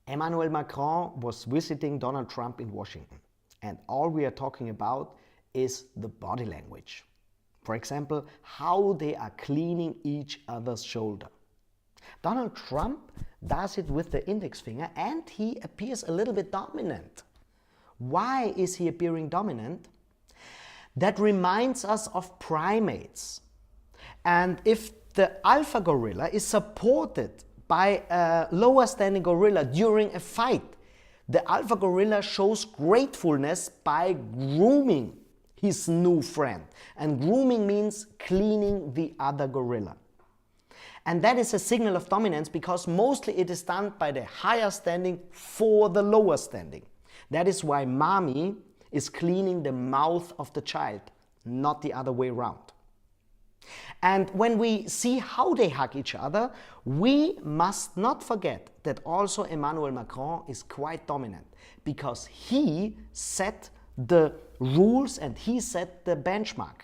Emmanuel Macron was visiting Donald Trump in Washington, and all we are talking about is the body language. For example, how they are cleaning each other's shoulder. Donald Trump does it with the index finger and he appears a little bit dominant. Why is he appearing dominant? That reminds us of primates. And if the alpha gorilla is supported by a lower standing gorilla during a fight, the alpha gorilla shows gratefulness by grooming his new friend. And grooming means cleaning the other gorilla. And that is a signal of dominance because mostly it is done by the higher standing for the lower standing. That is why mommy is cleaning the mouth of the child, not the other way around. And when we see how they hug each other, we must not forget that also Emmanuel Macron is quite dominant because he set the rules and he set the benchmark.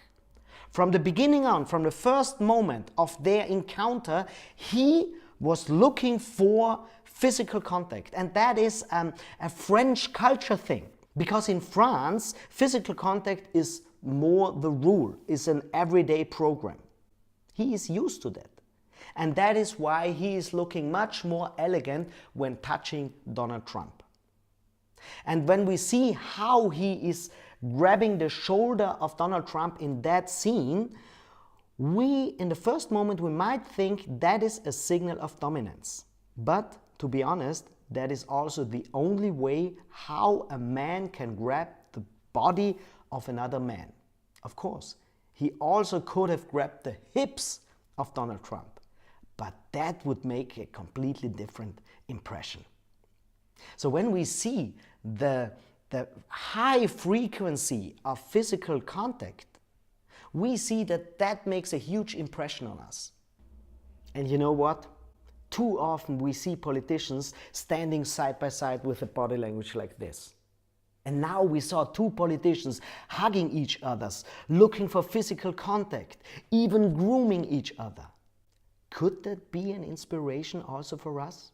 From the beginning on, from the first moment of their encounter, he was looking for physical contact. And that is a French culture thing. Because in France, physical contact is more the rule, is an everyday program. He is used to that. And that is why he is looking much more elegant when touching Donald Trump. And when we see how he is grabbing the shoulder of Donald Trump in that scene, in the first moment, we might think that is a signal of dominance. But to be honest, that is also the only way how a man can grab the body of another man. Of course, he also could have grabbed the hips of Donald Trump, but that would make a completely different impression. So when we see the high frequency of physical contact, we see that that makes a huge impression on us. And you know what? Too often we see politicians standing side by side with a body language like this. And now we saw two politicians hugging each other, looking for physical contact, even grooming each other. Could that be an inspiration also for us?